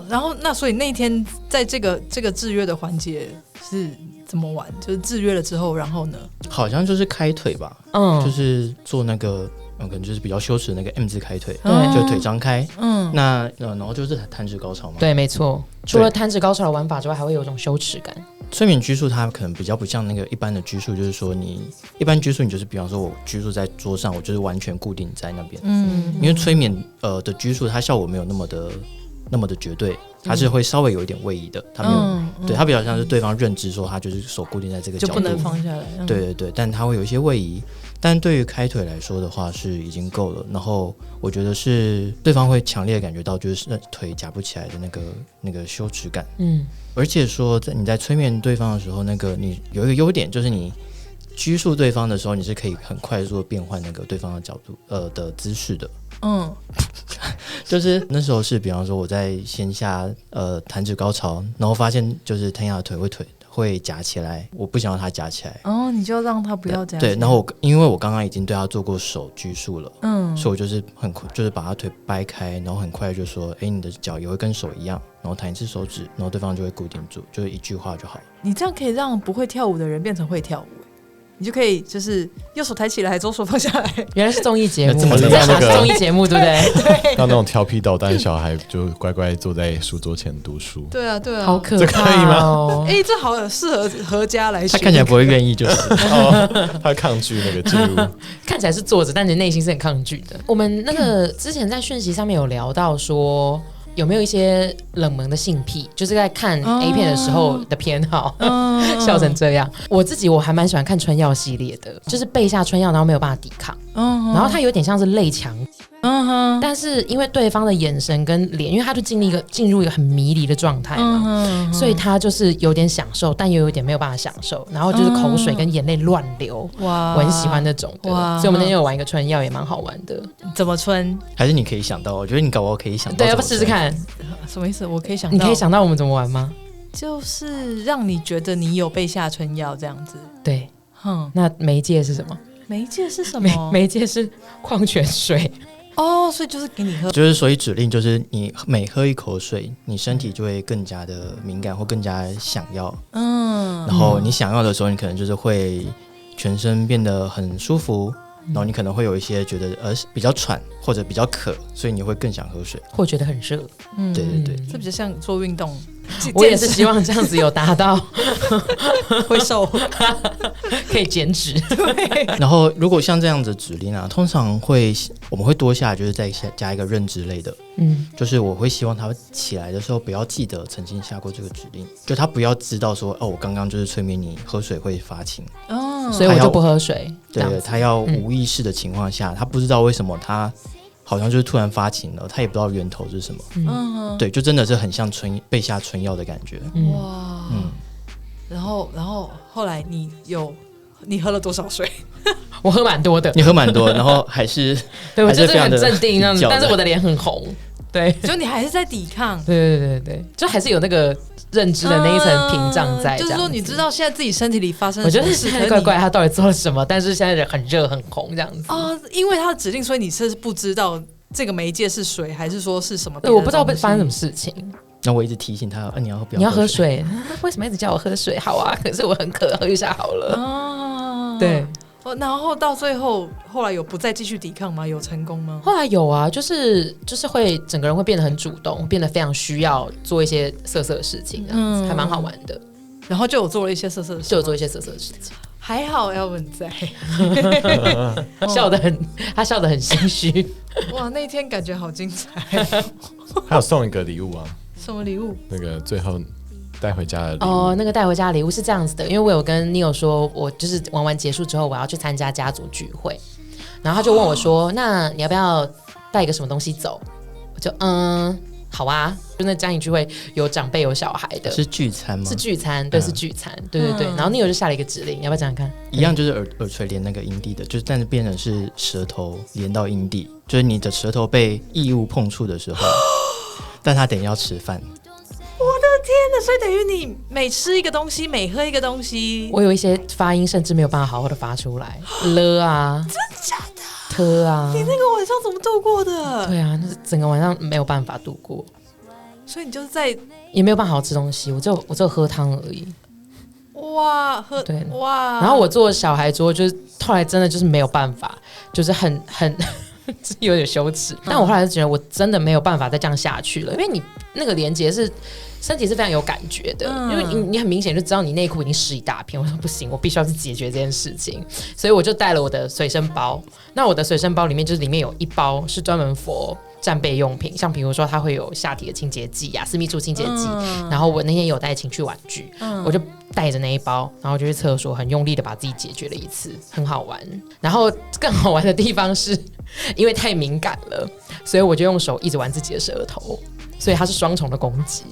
然后所以那一天在这个制约的环节是怎么玩？就是制约了之后，然后呢？好像就是开腿吧，就是做那个可能就是比较羞耻的那个 M 字开腿，就腿张开，然后就是弹指高潮嘛。对，没错。除了弹指高潮的玩法之外，还会有一种羞耻感。催眠拘束它可能比较不像那个一般的拘束，就是说你一般拘束，你就是比方说我拘束在桌上，我就是完全固定在那边。因为催眠的拘束，它效果没有那么的绝对，它是会稍微有一点位移的，它没有，对，它比较像是对方认知说他就是手固定在这个角度，就不能放下来。对，但它会有一些位移。但对于开腿来说的话是已经够了，然后我觉得是对方会强烈的感觉到就是腿夹不起来的那个羞耻感，而且说你在催眠对方的时候，那个你有一个优点就是你拘束对方的时候，你是可以很快速的变换那个对方的角度的姿势的，就是那时候是比方说我在线下弹指高潮，然后发现就是腾雅的腿会夹起来，我不想让他夹起来。你就让他不要夹起来。对，然后因为我刚刚已经对他做过手拘束了，所以我就是就是把他腿掰开，然后很快就说，你的脚也会跟手一样，然后弹一次手指，然后对方就会固定住，就是一句话就好了。你这样可以让不会跳舞的人变成会跳舞。你就可以就是右手抬起来，左手放下来。原来是综艺节目，这么在像那个综艺节目对不对？让那种调皮捣蛋的小孩就乖乖坐在书桌前读书。对啊，对啊，好可怕、哦，这可以吗？哎、这好适合合家来学。他看起来不会愿意，就是他抗拒那个进入，看起来是坐着，但你内心是很抗拒的。我们那个之前在讯息上面有聊到说。有没有一些冷门的性癖，就是在看 A 片的时候的偏好，笑成这样。我还蛮喜欢看春药系列的，就是背下春药，然后没有办法抵抗，然后它有点像是类强，但是因为对方的眼神跟脸，因为他就进入一个很迷离的状态嘛，所以他就是有点享受，但又有点没有办法享受，然后就是口水跟眼泪乱流，我很喜欢那种的。所以我们那天有玩一个春药，也蛮好玩的。怎么春？还是你可以想到？我觉得你搞不好可以想到。对，要不试试看？什么意思？我可以想到，你可以想到我们怎么玩吗？就是让你觉得你有被下春药这样子。对，那媒介是什么？媒介是什么？媒介是矿泉水。哦，所以就是给你喝，就是所以指令就是你每喝一口水，你身体就会更加的敏感或更加想要。然后你想要的时候，你可能就是会全身变得很舒服。然后你可能会有一些觉得比较喘或者比较渴，所以你会更想喝水，或觉得很热。对对对，这比较像做运动。我也是希望这样子有达到会瘦可以减脂。对。然后如果像这样子指令啊，通常我们会多下就是再加一个认知类的，就是我会希望他起来的时候不要记得曾经下过这个指令，就他不要知道说我刚刚就是催眠你喝水会发情所以我就不喝水。对，他要无意识的情况下，他不知道为什么他好像就是突然发情了，他也不知道源头是什么。对，就真的是很像被下春药的感觉。哇，然后后来你喝了多少水？我喝蛮多的。你喝蛮多，然后还是对我就是很镇定，但是我的脸很红。对，就你还是在抵抗。对，就还是有那个认知的那一层屏障在。就是说，你知道现在自己身体里发生什么事，我觉得现在怪怪他到底做了什么，但是现在人很热很红这样子。因为他的指令，所以你是不知道这个媒介是水，还是说是什么？对，我不知道发生什么事情。那我一直提醒他，你要喝水。为什么一直叫我喝水？好啊，可是我很渴，喝一下好了。对。然后到最后，后来有不再继续抵抗吗？有成功吗？后来有啊，就是会整个人会变得很主动，变得非常需要做一些色色的事情，这样子还蛮好玩的。然后就有做了一些色色的事情，就有做一些色色的事情。还好Elvin在，他笑得很心虚。哇，那天感觉好精彩。还有送一个礼物啊？什么礼物？那个最后带回家的礼物。那个带回家的礼物是这样子的，因为我有跟 Neil 说，我就是玩完结束之后，我要去参加家族聚会，然后他就问我说：“那你要不要带一个什么东西走？”我就好啊，就那家庭聚会有长辈有小孩的，是聚餐吗？是聚餐，对，是聚餐，对。然后 Neil 就下了一个指令，要不要讲讲看？一样就是耳垂连那个阴蒂的，就是但是变成是舌头连到阴蒂，就是你的舌头被异物碰触的时候，但他等于要吃饭。我的天哪！所以等于你每吃一个东西，每喝一个东西，我有一些发音甚至没有办法好好的发出来，了啊，真假的？特啊，你那个晚上怎么度过的？对啊，那整个晚上没有办法度过，所以你就是在也没有办法好好吃东西，我只有喝汤而已。哇，对哇，然后我做小孩桌，就是后来真的就是没有办法，就是很有点羞耻。但我后来就觉得我真的没有办法再这样下去了，因为你那个连接是身体是非常有感觉的，因为你很明显就知道你内裤已经湿一大片。我说不行，我必须要去解决这件事情，所以我就带了我的随身包。那我的随身包里面就是里面有一包是专门 for 战备用品，像比如说它会有下体的清洁剂啊、私密处清洁剂，然后我那天有带情趣玩具，我就带着那一包，然后就去厕所很用力的把自己解决了一次，很好玩。然后更好玩的地方是因为太敏感了，所以我就用手一直玩自己的舌头，所以它是双重的攻击，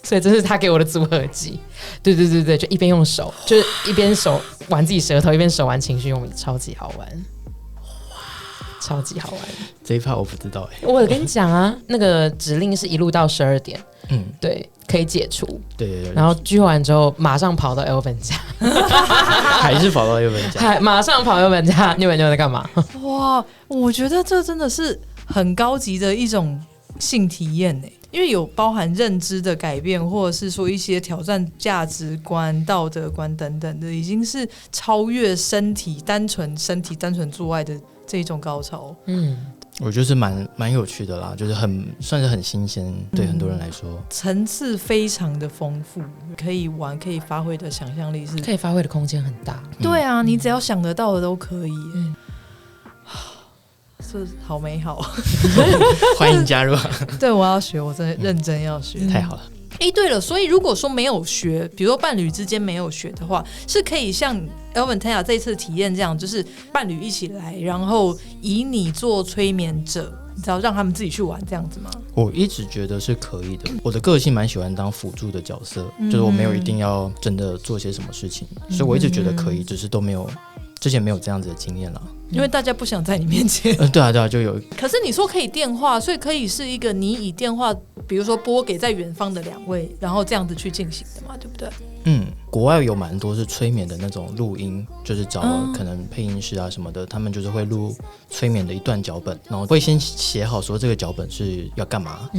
所以这是他给我的组合技。对，就一边用手，就是一边手玩自己舌头，一边手玩情绪用品，超级好玩。超级好玩，这一 part 我不知道我跟你讲啊，那个指令是一路到12点，对，可以解除，对，然后聚完之后马上跑到 Elvin 家，还是跑到Elvin家，马上跑 Elvin家，你们在干嘛？哇，我觉得这真的是很高级的一种性体验欸，因为有包含认知的改变，或者是说一些挑战价值观、道德观等等的，已经是超越单纯做爱的这一种高潮。我觉得是蛮有趣的啦，就是算是很新鲜，对很多人来说，层次非常的丰富，可以玩，可以发挥的想象力是可以发挥的空间很大。对啊，你只要想得到的都可以。这好美好，欢迎加入。对，我要学，我真的认真要学。太好了。对了，所以如果说没有学，比如说伴侣之间没有学的话，是可以像 Elvin Tanya 这一次体验这样，就是伴侣一起来，然后以你做催眠者，你知道让他们自己去玩这样子吗？我一直觉得是可以的。我的个性蛮喜欢当辅助的角色，就是我没有一定要真的做些什么事情，所以我一直觉得可以，只是之前没有这样子的经验啦。因为大家不想在你面前。对啊，就有。可是你说可以电话，所以可以是一个你以电话，比如说拨给在远方的2位，然后这样子去进行的嘛，对不对？国外有蛮多是催眠的那种录音，就是找可能配音师啊什么的，他们就是会录催眠的一段脚本，然后会先写好说这个脚本是要干嘛。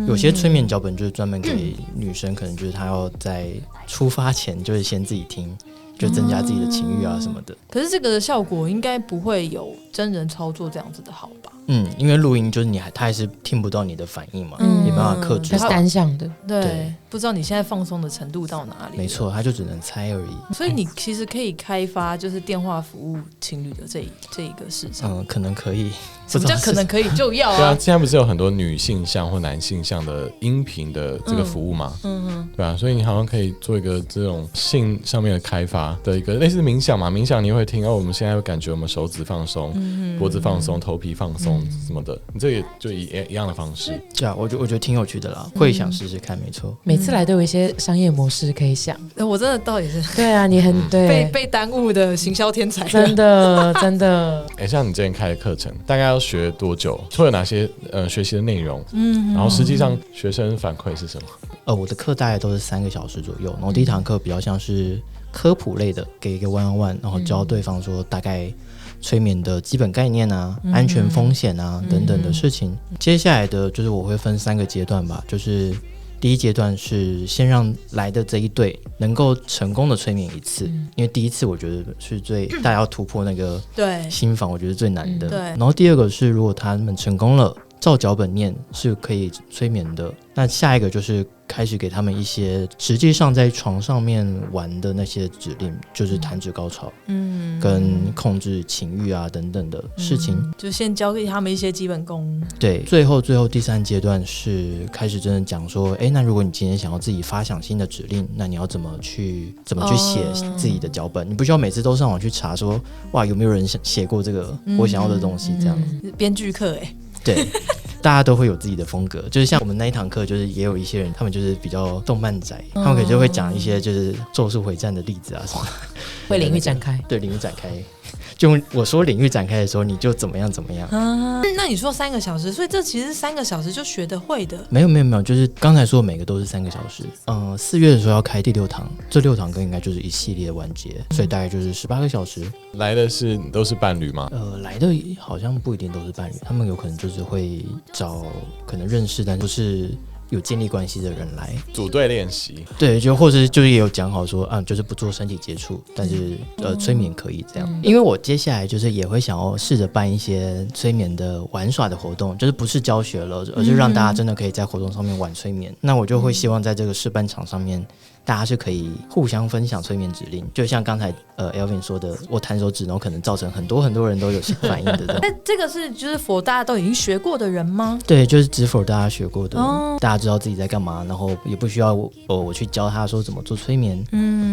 有些催眠脚本就是专门给女生，可能就是她要在出发前就是先自己听。就增加自己的情欲啊什么的。可是这个的效果应该不会有真人操作这样子的好吧？因为录音就是他还是听不到你的反应嘛，没办法克制，它是单向的。对，不知道你现在放松的程度到哪里。没错，他就只能猜而已。所以你其实可以开发就是电话服务情侣的这一个市场。可能可以。什么叫可能可以就要啊？对啊，现在不是有很多女性向或男性向的音频的这个服务吗？对啊，所以你好像可以做一个这种性上面的开发的一个类似冥想嘛，冥想你会听我们现在会感觉我们手指放松，脖子放松，头皮放松什么的，你这也就一样的方式。对啊，我觉得挺有趣的啦，会想试试看，没错。每次来都有一些商业模式可以想。我真的倒也是。对啊，你很对被耽误的行销天才，真的真的。像你之前开的课程，大概要学多久？会有哪些学习的内容？然后实际上学生反馈是什么？我的课大概都是3个小时左右，然后第一堂课比较像是科普类的，给一个 one-on-one， 然后教对方说大概催眠的基本概念啊、安全风险啊等等的事情。接下来的就是我会分3个阶段吧，就是第一阶段是先让来的这一对能够成功的催眠一次，因为第一次我觉得是大家要突破那个心防，我觉得最难的。然后第二个是如果他们成功了，照脚本念是可以催眠的。那下一个就是开始给他们一些实际上在床上面玩的那些指令，就是弹指高潮，跟控制情欲啊等等的事情，就先教给他们一些基本功。对，最后第3阶段是开始真的讲说，那如果你今天想要自己发想新的指令，那你要怎么去写自己的脚本？你不需要每次都上网去查说，哇，有没有人写过这个我想要的东西这样。编剧课对。大家都会有自己的风格，就是像我们那一堂课，就是也有一些人，他们就是比较动漫宅，他们可能就会讲一些就是《咒术回战》的例子啊什么，会领域展开。对，领域展开。就我说领域展开的时候，你就怎么样。那你说3个小时，所以这其实3个小时就学得会的。没有，就是刚才说每个都是3个小时。4月的时候要开第6堂，这6堂课应该就是一系列的完结，所以大概就是18个小时。来的都是伴侣吗？来的好像不一定都是伴侣，他们有可能就是会找可能认识但不是有建立关系的人来组队练习。对，或者就是也有讲好说就是不做身体接触，但是催眠可以这样。因为我接下来就是也会想要试着办一些催眠的玩耍的活动，就是不是教学了，而是让大家真的可以在活动上面玩催眠。那我就会希望在这个示范场上面，大家是可以互相分享催眠指令，就像刚才Elvin 说的，我弹手指然后可能造成很多人都有反应的这种。这个是就是 for 大家都已经学过的人吗？对，就是只 for 大家学过的，大家知道自己在干嘛，然后也不需要我去教他说怎么做催眠，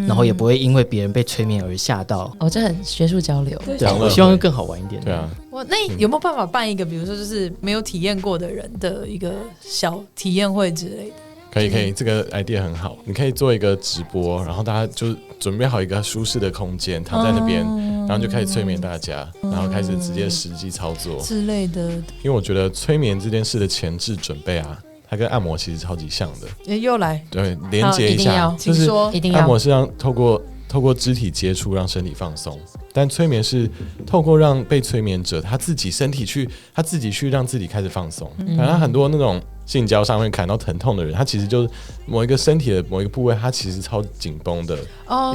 然后也不会因为别人被催眠而吓到。这很学术交流。对啊，我希望更好玩一点。对啊。那有没有办法办一个，比如说就是没有体验过的人的一个小体验会之类的？可以，这个 idea 很好。你可以做一个直播，然后大家就准备好一个舒适的空间，躺在那边，然后就开始催眠大家，然后开始直接实际操作之类的。因为我觉得催眠这件事的前置准备啊，它跟按摩其实超级像的。又来，对，连接一下，请说，按摩是让透过透过肢体接触让身体放松，但催眠是透过让被催眠者他自己身体去，他自己去让自己开始放松。反正很多那种性交上面感到疼痛的人，他其实就是某一个身体的某一个部位，他其实超紧绷的，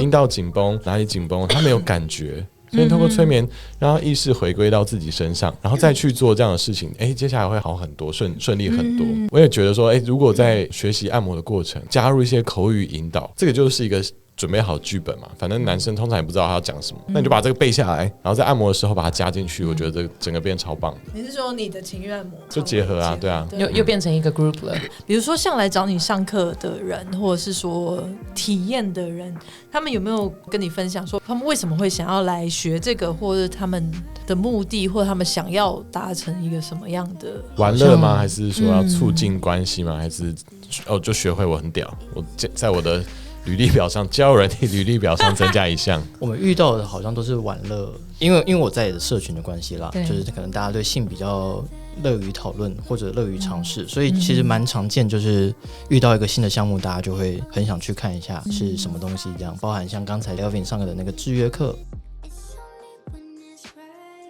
阴道紧绷，哪里紧绷，他没有感觉。所以透过催眠让意识回归到自己身上，然后再去做这样的事情，接下来会好很多，顺利很多。我也觉得说，如果在学习按摩的过程加入一些口语引导，这个就是一个准备好剧本嘛，反正男生通常也不知道他要讲什么，那你就把这个背下来，然后在按摩的时候把它加进去，我觉得这个整个变超棒的。你是说你的情欲按摩就结合啊？对啊，又变成一个 group 了。比如说像来找你上课的人，或者是说体验的人，他们有没有跟你分享说他们为什么会想要来学这个，或者他们的目的，或者他们想要达成一个什么样的玩乐吗？还是说要促进关系吗？还是就学会我很屌，我在我的履历表上，交友软体履历表上增加一项。我们遇到的好像都是玩乐，因为我在的社群的关系啦，就是可能大家对性比较乐于讨论或者乐于尝试，所以其实蛮常见，就是遇到一个新的项目，大家就会很想去看一下是什么东西，这样包含像刚才 Elvin 上的那个制约课。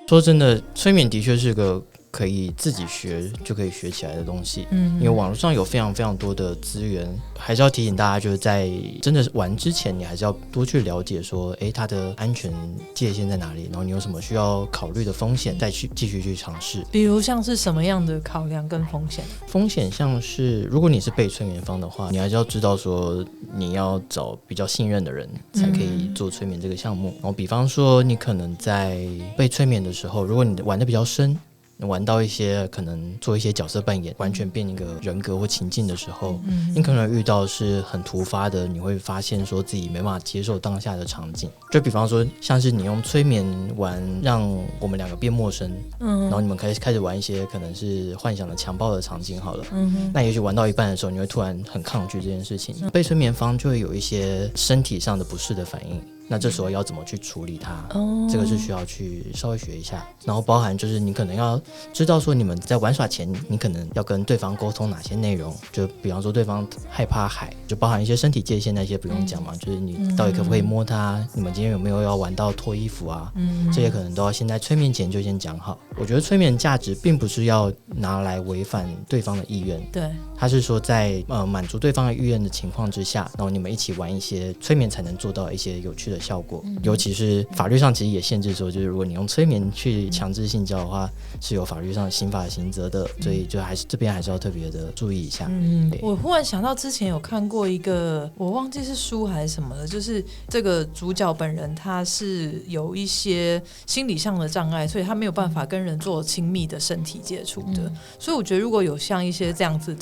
说真的，催眠的确是个可以自己学就可以学起来的东西，因为网络上有非常非常多的资源，还是要提醒大家，就是在真的玩之前，你还是要多去了解说，它的安全界限在哪里，然后你有什么需要考虑的风险，再去继续去尝试。比如像是什么样的考量跟风险？风险像是，如果你是被催眠方的话，你还是要知道说，你要找比较信任的人才可以做催眠这个项目。然后比方说，你可能在被催眠的时候，如果你玩得比较深，玩到一些可能做一些角色扮演，完全变一个人格或情境的时候，你可能遇到是很突发的，你会发现说自己没办法接受当下的场景。就比方说，像是你用催眠玩让我们两个变陌生，然后你们开始玩一些可能是幻想的强暴的场景好了，那也许玩到一半的时候，你会突然很抗拒这件事情，被催眠方就会有一些身体上的不适的反应。那这时候要怎么去处理它？这个是需要去稍微学一下，然后包含就是你可能要知道说你们在玩耍前，你可能要跟对方沟通哪些内容，就比方说对方害怕海，就包含一些身体界限那些不用讲嘛，就是你到底可不可以摸他，你们今天有没有要玩到脱衣服啊，这些可能都要先在催眠前就先讲好。我觉得催眠价值并不是要拿来违反对方的意愿，对，它是说在满足对方的意愿的情况之下，然后你们一起玩一些催眠才能做到一些有趣的效果，尤其是法律上其实也限制说，就是如果你用催眠去强制性交的话，是有法律上刑法刑责的，所以就还是这边还是要特别的注意一下。我忽然想到之前有看过一个，我忘记是书还是什么了，就是这个主角本人他是有一些心理上的障碍，所以他没有办法跟人做亲密的身体接触的，所以我觉得如果有像一些这样子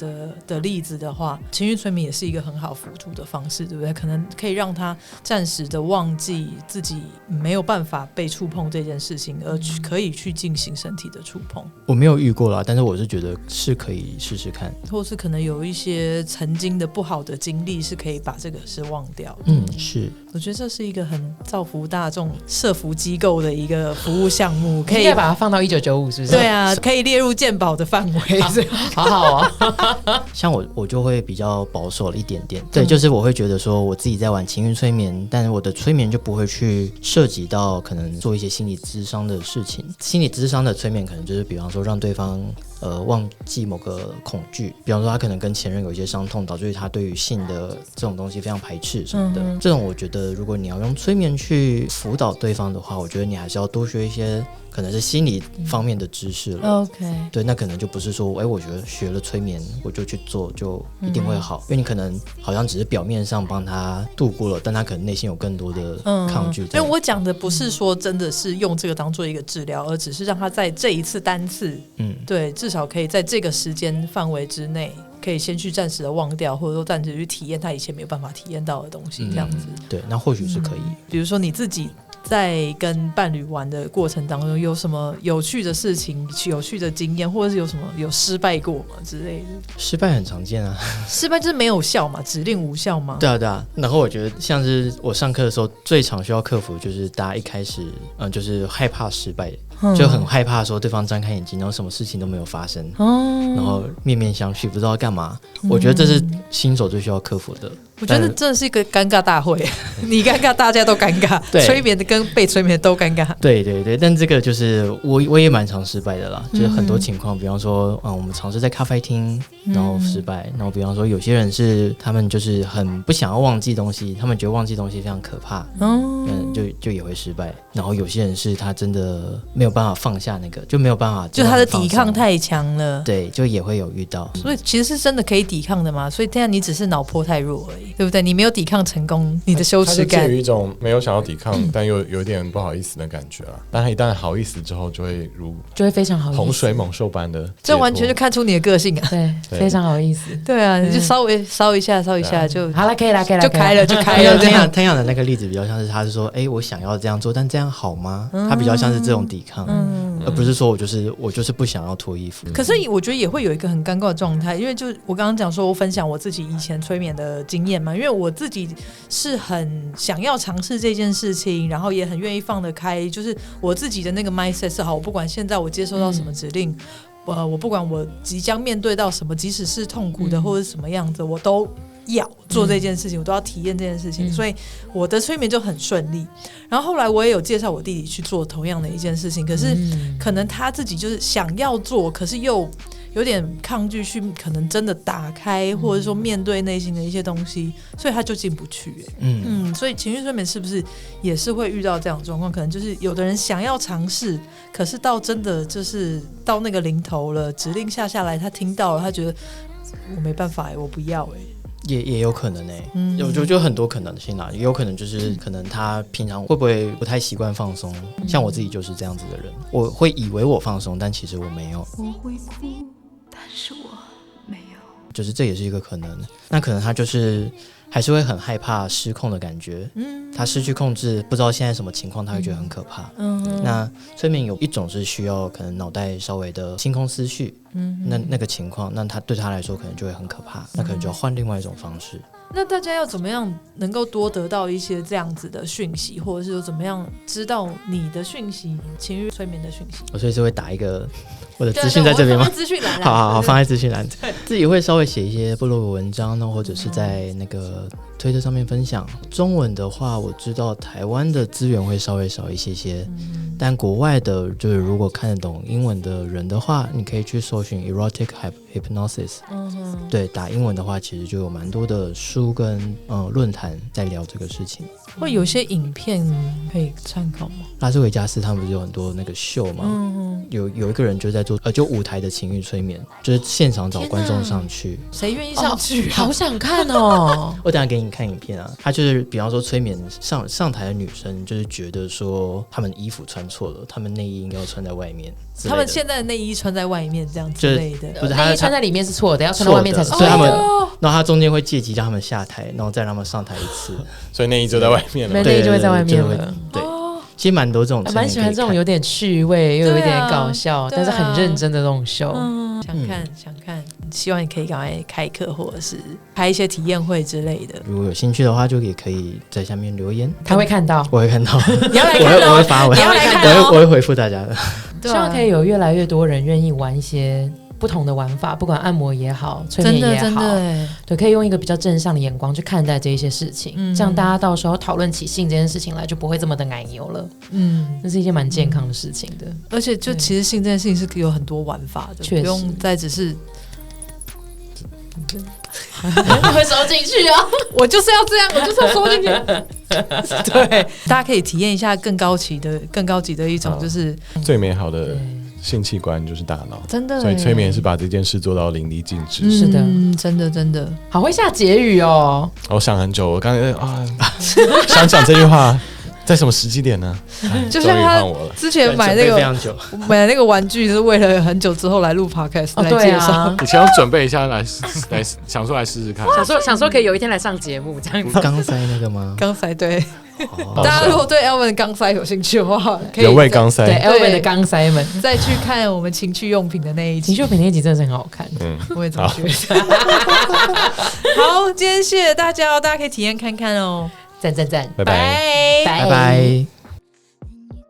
的例子的话，情绪催眠也是一个很好辅助的方式，对不对？可能可以让他暂时的忘记自己没有办法被触碰这件事情，而可以去进行身体的触碰。我没有遇过啦，但是我是觉得是可以试试看，或是可能有一些曾经的不好的经历是可以把这个是忘掉的。是，我觉得这是一个很造福大众社福机构的一个服务项目，可以把它放到1995，是不是？对啊，可以列入健保的范围。好好啊。像我就会比较保守了一点点，对，就是我会觉得说我自己在玩情绪催眠，但是我的催眠就不会去涉及到可能做一些心理咨商的事情。心理咨商的催眠可能就是比方说让对方忘记某个恐惧，比方说他可能跟前任有一些伤痛，导致他对于性的这种东西非常排斥什么的，这种我觉得如果你要用催眠去辅导对方的话，我觉得你还是要多学一些可能是心理方面的知识了。OK， 对，那可能就不是说我觉得学了催眠我就去做就一定会好，因为你可能好像只是表面上帮他度过了，但他可能内心有更多的抗拒。因为我讲的不是说真的是用这个当做一个治疗，而只是让他在这一次单次，对，至少可以在这个时间范围之内可以先去暂时的忘掉，或者说暂时去体验他以前没有办法体验到的东西，这样子。对，那或许是可以。比如说你自己在跟伴侣玩的过程当中，有什么有趣的事情、有趣的经验，或者是有失败过吗之类的？失败很常见啊，失败就是没有效嘛，指令无效嘛。对啊对啊。然后我觉得像是我上课的时候最常需要克服，就是大家一开始就是害怕失败，就很害怕说对方张开眼睛，然后什么事情都没有发生，然后面面相觑不知道干嘛。我觉得这是新手最需要克服的。我觉得真的是一个尴尬大会，你尴尬，大家都尴尬，催眠的跟被催眠的都尴尬。对对对，但这个就是我也蛮常失败的啦，就是很多情况，比方说我们尝试在咖啡厅，然后失败，然后比方说有些人是他们就是很不想要忘记东西，他们觉得忘记东西非常可怕，就也会失败。然后有些人是他真的没有办法放下那个，就没有办法，就他的抵抗太强了，对，就也会有遇到。所以其实是真的可以抵抗的嘛，所以这样你只是脑波太弱而已，对不对？你没有抵抗成功，你的羞耻感，它就介于一种没有想要抵抗，但又有点不好意思的感觉啦。但他一旦好意思之后，就会非常好意思，洪水猛兽般的，这完全就看出你的个性啊。对，非常好意思。对啊，你就烧一下就好了，可以了，就开了。天阳的那个例子比较像是他是说，我想要这样做，但这样好吗？他比较像是这种抵抗，而不是说我就是不想要脱衣服。可是我觉得也会有一个很尴尬的状态，因为就我刚刚讲说，我分享我自己以前催眠的经验嘛，因为我自己是很想要尝试这件事情，然后也很愿意放得开，就是我自己的那个 mindset 是好，我不管现在我接收到什么指令，我不管我即将面对到什么，即使是痛苦的或者什么样子，我都要做这件事情，我都要体验这件事情，所以我的催眠就很顺利。然后后来我也有介绍我弟弟去做同样的一件事情，可是可能他自己就是想要做，可是又有点抗拒去可能真的打开，或者说面对内心的一些东西，所以他就进不去。所以情绪催眠是不是也是会遇到这样的状况？可能就是有的人想要尝试，可是到真的就是到那个临头了，指令下来，他听到了，他觉得我没办法我不要也有可能我觉得就很多可能性啦，也有可能就是可能他平常会不会不太习惯放松，像我自己就是这样子的人，我会以为我放松，但其实我没有。我会哭，但是我没有。就是这也是一个可能，那可能他就是还是会很害怕失控的感觉，他失去控制，不知道现在什么情况，他会觉得很可怕。那催眠有一种是需要可能脑袋稍微的清空思绪，那个情况，那他对他来说可能就会很可怕，那可能就要换另外一种方式。那大家要怎么样能够多得到一些这样子的讯息，或者是怎么样知道你的讯息，情绪催眠的讯息？我所以是会打一个我的资讯在这边吗？资讯栏，好，放在资讯栏。自己会稍微写一些部落格文章呢，或者是在那个推特上面分享。中文的话，我知道台湾的资源会稍微少一些，但国外的，就是如果看得懂英文的人的话，你可以去搜寻 erotic hypnosis。对，打英文的话，其实就有蛮多的书跟论坛在聊这个事情。会有些影片可以参考吗？拉斯维加斯他们不是有很多那个秀吗？有一个人就在做就舞台的情欲催眠，就是现场找观众上去。谁愿意上去好想看哦！我等一下给你看影片啊。他就是比方说催眠上台的女生，就是觉得说他们衣服穿错了，他们内衣应该要穿在外面，他们现在的内衣穿在外面这样之类的，不是内衣穿在里面是错的，要穿在外面才是对的。所以他们，然后他中间会借机让他们下台，然后再让他们上台一次，所以内衣就在外面了。内衣就会在外面了。对，其实蛮多这种，蛮喜欢这种有点趣味又有一点搞笑，但是很认真的这种秀。想看，希望你可以赶快开课或者是开一些体验会之类的。如果有兴趣的话，就也可以在下面留言，他会看到，我会看到，你要来看哦，我会发文，你要来看哦，我会回复大家的。希望可以有越来越多人愿意玩一些不同的玩法，不管按摩也好，催眠也好，对，可以用一个比较正向的眼光去看待这一些事情，这样大家到时候讨论起性这件事情来，就不会这么的奶油了。这是一件蛮健康的事情的，而且就其实性这件事情是有很多玩法的，不用再只是。你会收进去啊？我就是要这样，我就是要收进去。对，大家可以体验一下更高级的一种，就是最美好的性器官就是大脑，真的。所以催眠是把这件事做到淋漓尽致。是的，真的，好会下结语哦。我想很久，我刚才想讲这句话。在什么时机点呢？就像他之前买那个玩具，就是为了很久之后来录 podcast 来介绍。以前要准备一下来想说来试试看，想说可以有一天来上节目这样子。钢塞那个吗？钢塞对。大家如果对 Elvin 的钢塞有兴趣的话，可以有味钢塞，对 Elvin 的钢塞们再去看我们情趣用品的那一集。情趣用品那一集真的是很好看，我也这么觉得。好，今天谢谢大家，大家可以体验看看哦。赞，拜拜，拜拜。